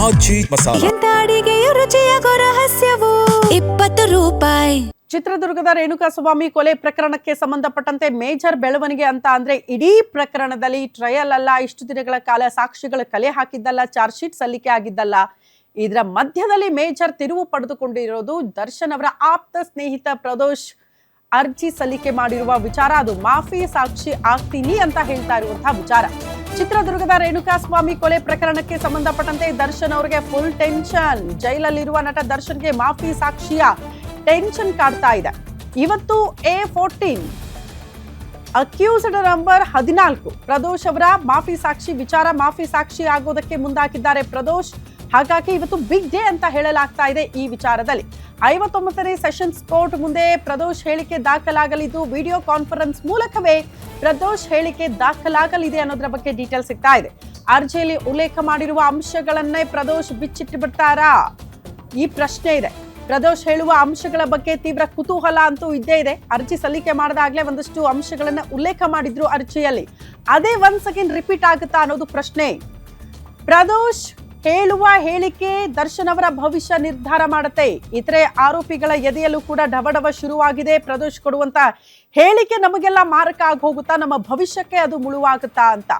ಆಜಿ ಮಸಾಲ. ಎಂತ ಅಡಿಗೆಯ ರುಚಿಯಾಗೋ ರಹಸ್ಯವು 20 ರೂಪಾಯಿ. ಚಿತ್ರದುರ್ಗದ ರೇಣುಕಾಸ್ವಾಮಿ ಕೊಲೆ ಪ್ರಕರಣಕ್ಕೆ ಸಂಬಂಧಪಟ್ಟಂತೆ ಮೇಜರ್ ಬೆಳವಣಿಗೆ ಅಂತ ಅಂದ್ರೆ ಇಡೀ ಪ್ರಕರಣದಲ್ಲಿ ಟ್ರಯಲ್ ಅಲ್ಲ, ಇಷ್ಟು ದಿನಗಳ ಕಾಲ ಸಾಕ್ಷಿಗಳ ಕಲೆ ಹಾಕಿದ್ದಲ್ಲ, ಚಾರ್ಜ್ ಶೀಟ್ ಸಲ್ಲಿಕೆ ಆಗಿದ್ದಲ್ಲ, ಇದರ ಮಧ್ಯದಲ್ಲಿ ಮೇಜರ್ ತಿರುವು ಪಡೆದುಕೊಂಡಿರೋದು ದರ್ಶನ್ ಅವರ ಆಪ್ತ ಸ್ನೇಹಿತ ಪ್ರದೋಷ್ ಅರ್ಜಿ ಸಲ್ಲಿಕೆ ಮಾಡಿರುವ ವಿಚಾರ. ಅದು ಮಾಫಿ ಸಾಕ್ಷಿ ಆಗ್ತೀನಿ ಅಂತ ಹೇಳ್ತಾ ಇರುವಂತಹ ವಿಚಾರ. ಚಿತ್ರದುರ್ಗದ ರೇಣುಕಾಸ್ವಾಮಿ ಕೊಲೆ ಪ್ರಕರಣಕ್ಕೆ ಸಂಬಂಧಪಟ್ಟಂತೆ ದರ್ಶನ್ ಅವರಿಗೆ ಫುಲ್ ಟೆನ್ಷನ್. ಜೈಲಲ್ಲಿರುವ ನಟ ದರ್ಶನ್ಗೆ ಮಾಫಿ ಸಾಕ್ಷಿಯ ಟೆನ್ಷನ್ ಕಾಡ್ತಾ ಇದೆ. ಇವತ್ತು A14 ಅಕ್ಯೂಸ್ಡ್ ನಂಬರ್ 14 ಪ್ರದೋಷ್ ಅವರ ಮಾಫಿ ಸಾಕ್ಷಿ ವಿಚಾರ. ಮಾಫಿ ಸಾಕ್ಷಿ ಆಗೋದಕ್ಕೆ ಮುಂದಾಕಿದ್ದಾರೆ ಪ್ರದೋಷ್. ಹಾಗಾಗಿ ಇವತ್ತು ಬಿಗ್ ಡೇ ಅಂತ ಹೇಳಲಾಗ್ತಾ ಇದೆ. ಈ ವಿಚಾರದಲ್ಲಿ 59ನೇ ಸೆಷನ್ಸ್ ಕೋರ್ಟ್ ಮುಂದೆ ಪ್ರದೋಷ್ ಹೇಳಿಕೆ ದಾಖಲಾಗಲಿದ್ದು, ವಿಡಿಯೋ ಕಾನ್ಫರೆನ್ಸ್ ಮೂಲಕವೇ ಪ್ರದೋಷ್ ಹೇಳಿಕೆ ದಾಖಲಾಗಲಿದೆ ಅನ್ನೋದ್ರ ಬಗ್ಗೆ ಡೀಟೇಲ್ ಸಿಗ್ತಾ ಇದೆ. ಅರ್ಜಿಯಲ್ಲಿ ಉಲ್ಲೇಖ ಮಾಡಿರುವ ಅಂಶಗಳನ್ನೇ ಪ್ರದೋಷ್ ಬಿಚ್ಚಿಟ್ಟು ಬಿಡ್ತಾರಾ? ಈ ಪ್ರಶ್ನೆ ಇದೆ. ಪ್ರದೋಷ್ ಹೇಳುವ ಅಂಶಗಳ ಬಗ್ಗೆ ತೀವ್ರ ಕುತೂಹಲ ಅಂತೂ ಇದ್ದೇ ಇದೆ. ಅರ್ಜಿ ಸಲ್ಲಿಕೆ ಮಾಡಿದಾಗಲೇ ಒಂದಷ್ಟು ಅಂಶಗಳನ್ನ ಉಲ್ಲೇಖ ಮಾಡಿದ್ರು ಅರ್ಜಿಯಲ್ಲಿ. ಅದೇ ಒನ್ಸ್ ಅಗೇನ್ ರಿಪೀಟ್ ಆಗುತ್ತಾ ಅನ್ನೋದು ಪ್ರಶ್ನೆ. ಪ್ರದೋಷ್ ಹೇಳುವ ಹೇಳಿಕೆ ದರ್ಶನ್ ಅವರ ಭವಿಷ್ಯ ನಿರ್ಧಾರ ಮಾಡುತ್ತೆ. ಇತರೆ ಆರೋಪಿಗಳ ಎದೆಯಲ್ಲೂ ಕೂಡ ಢವಢವ ಶುರುವಾಗಿದೆ. ಪ್ರದೋಷ್ ಕೊಡುವಂತ ಹೇಳಿಕೆ ನಮಗೆಲ್ಲ ಮಾರಕ ಆಗಿ ಹೋಗುತ್ತಾ, ನಮ್ಮ ಭವಿಷ್ಯಕ್ಕೆ ಅದು ಮುಳುವಾಗುತ್ತಾ ಅಂತ.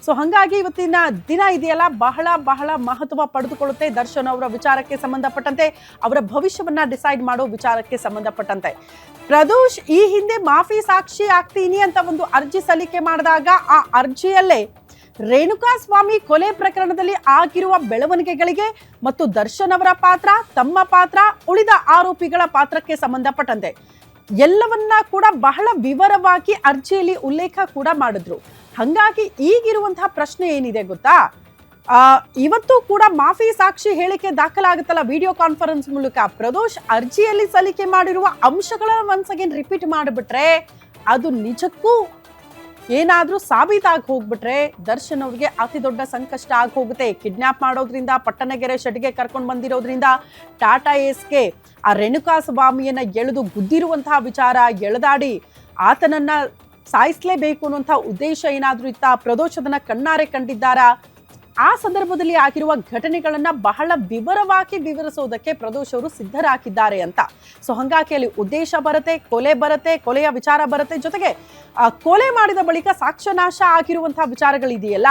ಸೊ ಹಾಗಾಗಿ ಇವತ್ತಿನ ದಿನ ಇದೆಯಲ್ಲ ಬಹಳ ಬಹಳ ಮಹತ್ವ ಪಡೆದುಕೊಳ್ಳುತ್ತೆ ದರ್ಶನ್ ಅವರ ವಿಚಾರಕ್ಕೆ ಸಂಬಂಧಪಟ್ಟಂತೆ, ಅವರ ಭವಿಷ್ಯವನ್ನ ಡಿಸೈಡ್ ಮಾಡೋ ವಿಚಾರಕ್ಕೆ ಸಂಬಂಧಪಟ್ಟಂತೆ. ಪ್ರದೋಷ್ ಈ ಹಿಂದೆ ಮಾಫಿ ಸಾಕ್ಷಿ ಆಗ್ತೀನಿ ಅಂತ ಒಂದು ಅರ್ಜಿ ಸಲ್ಲಿಕೆ ಮಾಡಿದಾಗ ಆ ಅರ್ಜಿಯಲ್ಲೇ ರೇಣುಕಾಸ್ವಾಮಿ ಕೊಲೆ ಪ್ರಕರಣದಲ್ಲಿ ಆಗಿರುವ ಬೆಳವಣಿಗೆಗಳಿಗೆ ಮತ್ತು ದರ್ಶನ್ ಅವರ ಪಾತ್ರ, ತಮ್ಮ ಪಾತ್ರ, ಉಳಿದ ಆರೋಪಿಗಳ ಪಾತ್ರಕ್ಕೆ ಸಂಬಂಧಪಟ್ಟಂತೆ ಎಲ್ಲವನ್ನ ಕೂಡ ಬಹಳ ವಿವರವಾಗಿ ಅರ್ಜಿಯಲ್ಲಿ ಉಲ್ಲೇಖ ಕೂಡ ಮಾಡಿದ್ರು. ಹಾಗಾಗಿ ಈಗಿರುವಂತಹ ಪ್ರಶ್ನೆ ಏನಿದೆ ಗೊತ್ತಾ, ಇವತ್ತು ಕೂಡ ಮಾಫಿ ಸಾಕ್ಷಿ ಹೇಳಿಕೆ ದಾಖಲಾಗುತ್ತಲ್ಲ ವಿಡಿಯೋ ಕಾನ್ಫರೆನ್ಸ್ ಮೂಲಕ, ಪ್ರದೋಷ್ ಅರ್ಜಿಯಲ್ಲಿ ಸಲ್ಲಿಕೆ ಮಾಡಿರುವ ಅಂಶಗಳನ್ನ ಒನ್ಸ್ ಅಗೇನ್ ರಿಪೀಟ್ ಮಾಡಿಬಿಟ್ರೆ ಅದು ನಿಜಕ್ಕೂ ಏನಾದ್ರೂ ಸಾಬೀತಾಗಿ ಹೋಗ್ಬಿಟ್ರೆ ದರ್ಶನ್ ಅವ್ರಿಗೆ ಅತಿ ದೊಡ್ಡ ಸಂಕಷ್ಟ ಆಗಿ ಹೋಗುತ್ತೆ. ಕಿಡ್ನಾಪ್ ಮಾಡೋದ್ರಿಂದ, ಪಟ್ಟಣಗೆರೆ ಶೆಡ್ಗೆ ಕರ್ಕೊಂಡು ಬಂದಿರೋದ್ರಿಂದ, ಟಾಟಾ ಏಸ್ಗೆ ಆ ರೇಣುಕಾಸ್ವಾಮಿಯನ್ನ ಎಳೆದು ಗುದ್ದಿರುವಂತಹ ವಿಚಾರ, ಎಳೆದಾಡಿ ಆತನನ್ನ ಸಾಯಿಸಲೇಬೇಕು ಅನ್ನುವಂತಹ ಉದ್ದೇಶ ಏನಾದ್ರೂ ಇತ್ತ? ಪ್ರದೋಷ್ ಅದನ್ನ ಕಣ್ಣಾರೆ ಕಂಡಿದ್ದಾರಾ? ಆ ಸಂದರ್ಭದಲ್ಲಿ ಆಗಿರುವ ಘಟನೆಗಳನ್ನ ಬಹಳ ವಿವರವಾಗಿ ವಿವರಿಸೋದಕ್ಕೆ ಪ್ರದೋಷ್ ಅವರು ಸಿದ್ಧರಾಗಿದ್ದಾರೆ ಅಂತ. ಸೊ ಹಾಗಾಗಿ ಅಲ್ಲಿ ಉದ್ದೇಶ ಬರುತ್ತೆ, ಕೊಲೆ ಬರುತ್ತೆ, ಕೊಲೆಯ ವಿಚಾರ ಬರುತ್ತೆ, ಜೊತೆಗೆ ಕೊಲೆ ಮಾಡಿದ ಬಳಿಕ ಸಾಕ್ಷ್ಯನಾಶ ಆಗಿರುವಂತಹ ವಿಚಾರಗಳಿದೆಯಲ್ಲ,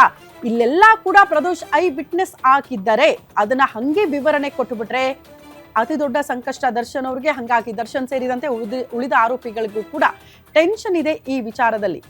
ಇಲ್ಲೆಲ್ಲ ಕೂಡ ಪ್ರದೋಷ್ ಐ ವಿಟ್ನೆಸ್ ಆಗಿದ್ದರೆ ಅದನ್ನ ಹಂಗೆ ವಿವರಣೆ ಕೊಟ್ಟುಬಿಟ್ರೆ ಅತಿ ದೊಡ್ಡ ಸಂಕಷ್ಟ ದರ್ಶನ್ ಅವ್ರಿಗೆ. ಹಾಗಾಗಿ ದರ್ಶನ್ ಸೇರಿದಂತೆ ಉಳಿದ ಆರೋಪಿಗಳಿಗೂ ಕೂಡ ಟೆನ್ಷನ್ ಇದೆ ಈ ವಿಚಾರದಲ್ಲಿ.